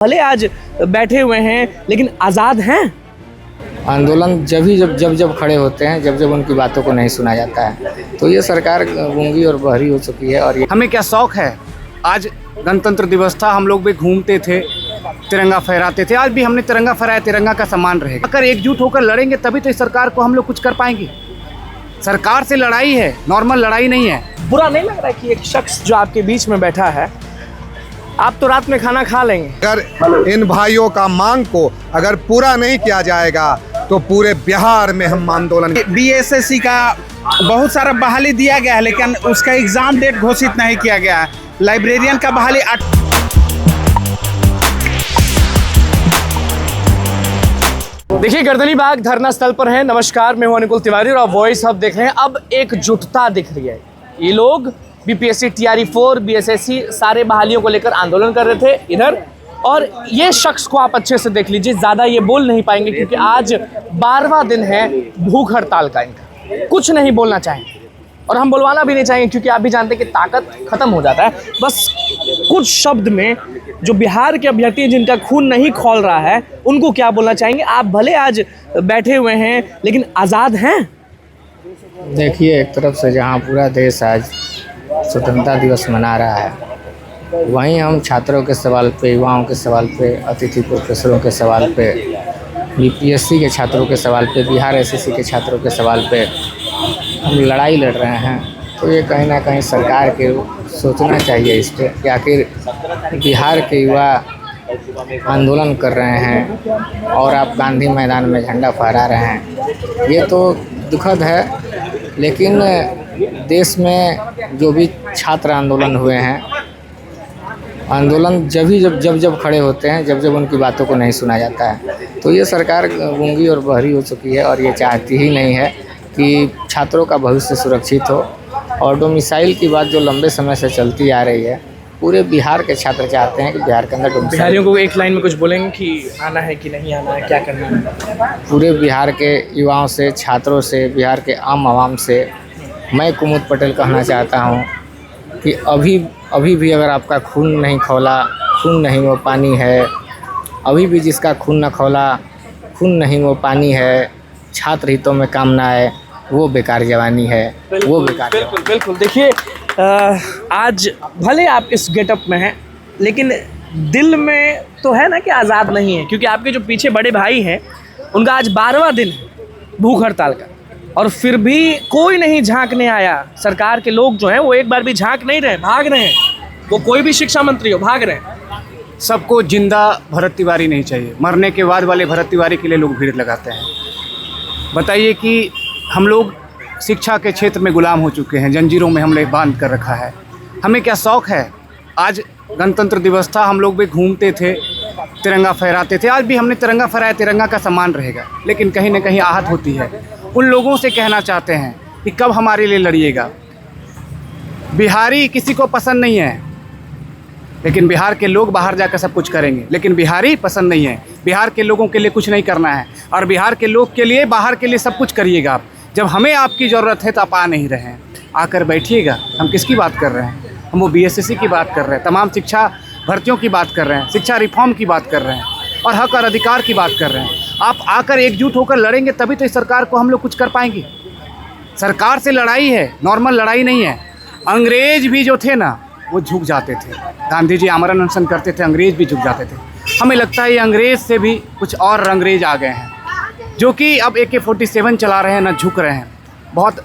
भले आज बैठे हुए हैं लेकिन आज़ाद हैं। आंदोलन जब खड़े होते हैं, जब उनकी बातों को नहीं सुना जाता है, तो ये सरकार गूंगी और बहरी हो चुकी है। और ये हमें क्या शौक है। आज गणतंत्र दिवस था, हम लोग भी घूमते थे, तिरंगा फहराते थे। आज भी हमने तिरंगा फहराया, तिरंगा का सम्मान रहेगा। अगर एकजुट होकर लड़ेंगे तभी तो इस सरकार को हम लोग कुछ कर पाएंगे। सरकार से लड़ाई है, नॉर्मल लड़ाई नहीं है। बुरा नहीं लग रहा है कि एक शख्स जो आपके बीच में बैठा है, आप तो रात में खाना खा लेंगे। अगर इन भाइयों का मांग को अगर पूरा नहीं किया जाएगा तो पूरे बिहार में हम आंदोलन। बीएसएससी का बहुत सारा बहाली दिया गया है, लेकिन उसका एग्जाम डेट घोषित नहीं किया गया है। लाइब्रेरियन का बहाली देखिए, गर्दनीबाग धरना स्थल पर है। नमस्कार, मैं हूं अनुकुल तिवारी और आप वॉइस हब देख रहे हैं। अब एकजुटता दिख रही है। ये लोग बीपीएससी, टीआरई 4, बीएसएससी सारे बहालियों को लेकर आंदोलन कर रहे थे इधर, और ये शख्स को आप अच्छे से देख लीजिए। ज़्यादा ये बोल नहीं पाएंगे क्योंकि आज 12वां दिन है भूख हड़ताल का इनका। कुछ नहीं बोलना चाहेंगे और हम बुलवाना भी नहीं चाहेंगे क्योंकि आप भी जानते हैं कि ताकत खत्म हो जाता है। बस कुछ शब्द में जो बिहार के अभ्यर्थी जिनका खून नहीं खौल रहा है, उनको क्या बोलना चाहेंगे। आप भले आज बैठे हुए हैं लेकिन आज़ाद हैं। देखिए, एक तरफ से जहाँ पूरा देश आज स्वतंत्रता दिवस मना रहा है, वहीं हम छात्रों के सवाल पे, युवाओं के सवाल पे, अतिथि प्रोफेसरों के सवाल पे, बीपीएससी के छात्रों के सवाल पे, बिहार एसएससी के छात्रों के सवाल पे हम लड़ाई लड़ रहे हैं। तो ये कहीं ना कहीं सरकार के सोचना चाहिए इस पर कि आखिर बिहार के युवा आंदोलन कर रहे हैं और आप गांधी मैदान में झंडा फहरा रहे हैं। ये तो दुखद है, लेकिन देश में जो भी छात्र आंदोलन हुए हैं, आंदोलन जब खड़े होते हैं, जब उनकी बातों को नहीं सुना जाता है, तो ये सरकार गूंगी और बहरी हो चुकी है। और ये चाहती ही नहीं है कि छात्रों का भविष्य सुरक्षित हो। और डोमिसाइल की बात जो लंबे समय से चलती आ रही है, पूरे बिहार के छात्र चाहते हैं कि बिहार के अंदर बिहारियों को एक लाइन में कुछ बोलेंगे कि आना है कि नहीं आना है, क्या करना है। पूरे बिहार के युवाओं से, छात्रों से, बिहार के आम आवाम से मैं कुमुद पटेल कहना चाहता हूं कि अभी भी अगर आपका खून नहीं खौला, खून नहीं वो पानी है। अभी भी जिसका खून न खौला, खून नहीं वो पानी है। छात्र हितों में काम ना आए, वो बेकार जवानी है, वो बेकार। बिल्कुल। देखिए, आज भले आप इस गेटअप में हैं, लेकिन दिल में तो है ना कि आज़ाद नहीं है, क्योंकि आपके जो पीछे बड़े भाई हैं, उनका आज 12वां दिन है भूख हड़ताल का, और फिर भी कोई नहीं झांकने आया। सरकार के लोग जो हैं वो एक बार भी झांक नहीं रहे, भाग रहे हैं। वो कोई भी शिक्षा मंत्री हो, भाग रहे हैं। सबको जिंदा भरत तिवारी नहीं चाहिए, मरने के बाद वाले भरत तिवारी के लिए लोग भीड़ लगाते हैं। बताइए कि हम लोग शिक्षा के क्षेत्र में गुलाम हो चुके हैं, जंजीरों में हमने बांध कर रखा है। हमें क्या शौक है। आज गणतंत्र दिवस था, हम लोग भी घूमते थे, तिरंगा फहराते थे। आज भी हमने तिरंगा फहराया, तिरंगा का सम्मान रहेगा। लेकिन कहीं ना कहीं आहत होती है। उन लोगों से कहना चाहते हैं कि कब हमारे लिए लड़िएगा। बिहारी किसी को पसंद नहीं है, लेकिन बिहार के लोग बाहर जाकर सब कुछ करेंगे। लेकिन बिहारी पसंद नहीं है। बिहार के लोगों के लिए कुछ नहीं करना है, और बिहार के लोग के लिए, बाहर के लिए सब कुछ करिएगा आप। जब हमें आपकी ज़रूरत है तो आप आ नहीं रहे हैं, आकर बैठिएगा। हम किसकी बात कर रहे हैं? हम वो बीएसएससी की बात कर रहे हैं, तमाम शिक्षा भर्तियों की बात कर रहे हैं, शिक्षा रिफॉर्म की बात कर रहे हैं, और हक और अधिकार की बात कर रहे हैं। आप आकर एकजुट होकर लड़ेंगे तभी तो इस सरकार को हम लोग कुछ कर पाएंगे। सरकार से लड़ाई है, नॉर्मल लड़ाई नहीं है। अंग्रेज भी जो थे ना, वो झुक जाते थे। गांधी जी आमरण अनशन करते थे, अंग्रेज भी झुक जाते थे। हमें लगता है ये अंग्रेज से भी कुछ और अंग्रेज आ गए हैं, जो कि अब AK-47 चला रहे हैं, ना झुक रहे हैं। बहुत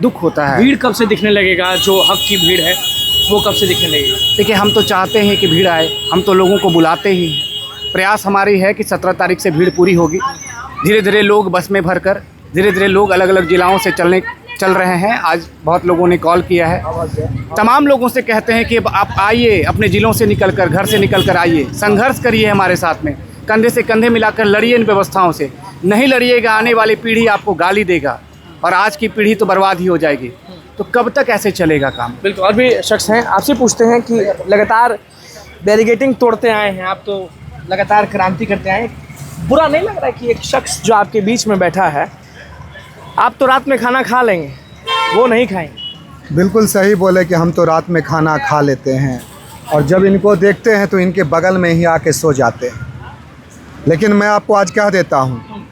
दुख होता है। भीड़ कब से दिखने लगेगा? जो हक की भीड़ है वो कब से दिखने लगेगी? देखिए, हम तो चाहते हैं कि भीड़ आए, हम तो लोगों को बुलाते ही हैं। प्रयास हमारी है कि 17 तारीख से भीड़ पूरी होगी। धीरे धीरे लोग बस में भरकर, धीरे धीरे लोग अलग अलग जिलाओं से चल रहे हैं। आज बहुत लोगों ने कॉल किया है। तमाम लोगों से कहते हैं कि आप आइए, अपने ज़िलों से निकलकर, घर से निकलकर आइए, संघर्ष करिए हमारे साथ में, कंधे से कंधे मिलाकर लड़िए इन व्यवस्थाओं से। नहीं लड़िएगा, आने वाली पीढ़ी आपको गाली देगा, और आज की पीढ़ी तो बर्बाद ही हो जाएगी। तो कब तक ऐसे चलेगा काम? बिल्कुल। और भी शख्स हैं, आपसे पूछते हैं कि लगातार बैरिकेटिंग तोड़ते आए हैं, आप तो लगातार क्रांति करते आए हैं। बुरा नहीं लग रहा है कि एक शख्स जो आपके बीच में बैठा है, आप तो रात में खाना खा लेंगे, वो नहीं खाएंगे? बिल्कुल सही बोले कि हम तो रात में खाना खा लेते हैं, और जब इनको देखते हैं तो इनके बगल में ही आके सो जाते हैं। लेकिन मैं आपको आज कह देता हूँ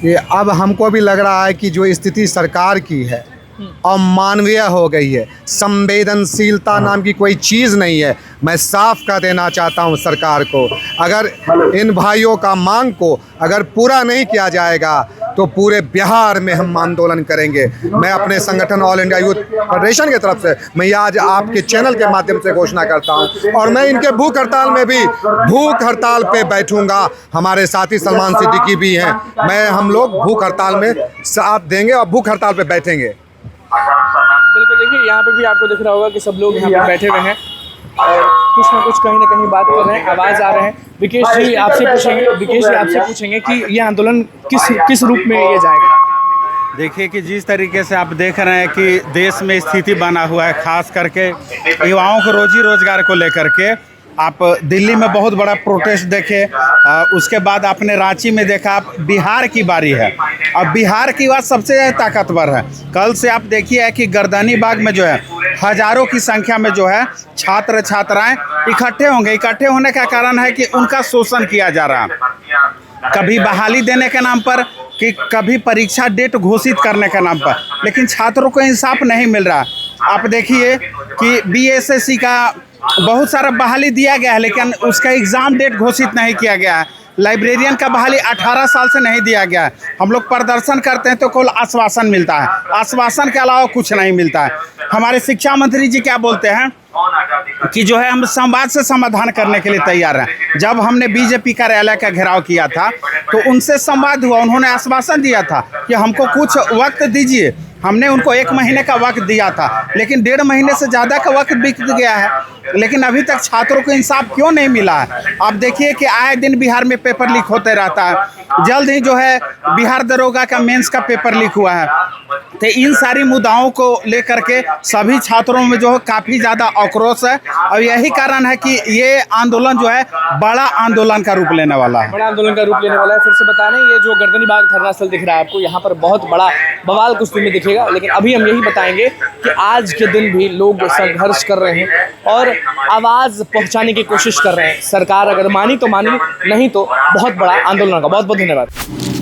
कि अब हमको भी लग रहा है कि जो स्थिति सरकार की है अमानवीय हो गई है, संवेदनशीलता नाम की कोई चीज़ नहीं है। मैं साफ कह देना चाहता हूं सरकार को, अगर इन भाइयों का मांग को अगर पूरा नहीं किया जाएगा तो पूरे बिहार में हम आंदोलन करेंगे। मैं अपने संगठन ऑल इंडिया यूथ फेडरेशन की तरफ से मैं आज आपके चैनल के माध्यम से घोषणा करता हूं, और मैं इनके भूख हड़ताल में भी भूख हड़ताल पे बैठूंगा। हमारे साथी सलमान सिद्दीकी भी हैं, हम लोग भूख हड़ताल में साथ देंगे और भूख हड़ताल पे बैठेंगे। बिल्कुल, देखिए यहाँ पे भी आपको दिख रहा होगा कि सब लोग यहाँ पे बैठे हुए हैं और कुछ ना कुछ कहीं ना कहीं बात कर रहे हैं, आवाज़ आ रहे हैं। विकेश जी आपसे पूछेंगे कि ये आंदोलन किस रूप में ये जाएगा। देखिए कि जिस तरीके से आप देख रहे हैं कि देश में स्थिति बना हुआ है, खास करके युवाओं को रोजी रोजगार को लेकर के, आप दिल्ली में बहुत बड़ा प्रोटेस्ट देखे, उसके बाद आपने रांची में देखा। आप बिहार की बारी है, अब बिहार की बात सबसे ज़्यादा ताकतवर है। कल से आप देखिए कि गर्दनी बाग में जो है हजारों की संख्या में जो है छात्र छात्राएं इकट्ठे होंगे। इकट्ठे होने का कारण है कि उनका शोषण किया जा रहा है, कभी बहाली देने के नाम पर, कि कभी परीक्षा डेट घोषित करने के नाम पर, लेकिन छात्रों को इंसाफ नहीं मिल रहा। आप देखिए कि बीएसएससी का बहुत सारा बहाली दिया गया है, लेकिन उसका एग्ज़ाम डेट घोषित नहीं किया गया है। लाइब्रेरियन का बहाली 18 साल से नहीं दिया गया है। हम लोग प्रदर्शन करते हैं तो केवल आश्वासन मिलता है, आश्वासन के अलावा कुछ नहीं मिलता है। हमारे शिक्षा मंत्री जी क्या बोलते हैं कि जो है हम संवाद से समाधान करने के लिए तैयार हैं। जब हमने बीजेपी कार्यालय का घेराव किया था तो उनसे संवाद हुआ, उन्होंने आश्वासन दिया था कि हमको कुछ वक्त दीजिए। हमने उनको 1 महीने का वक्त दिया था, लेकिन 1.5 महीने से ज़्यादा का वक्त बीत गया है, लेकिन अभी तक छात्रों को इंसाफ क्यों नहीं मिला है। आप देखिए कि आए दिन बिहार में पेपर लीक होते रहता है। जल्द ही जो है बिहार दरोगा का मेंस का पेपर लीक हुआ है। तो इन सारी मुद्दाओं को लेकर के सभी छात्रों में जो है काफ़ी ज़्यादा आक्रोश है, और यही कारण है कि ये आंदोलन जो है बड़ा आंदोलन का रूप लेने वाला है। बड़ा आंदोलन का रूप लेने वाला है। फिर से बता दें, ये जो गर्दनी बाग धरना स्थल दिख रहा है आपको, यहाँ पर बहुत बड़ा बवाल कुछ में दिखेगा, लेकिन अभी हम यही बताएंगे कि आज के दिन भी लोग संघर्ष कर रहे हैं और आवाज़ पहुँचाने की कोशिश कर रहे हैं। सरकार अगर मानी तो मानी, नहीं तो बहुत बड़ा आंदोलन होगा। बहुत बहुत धन्यवाद।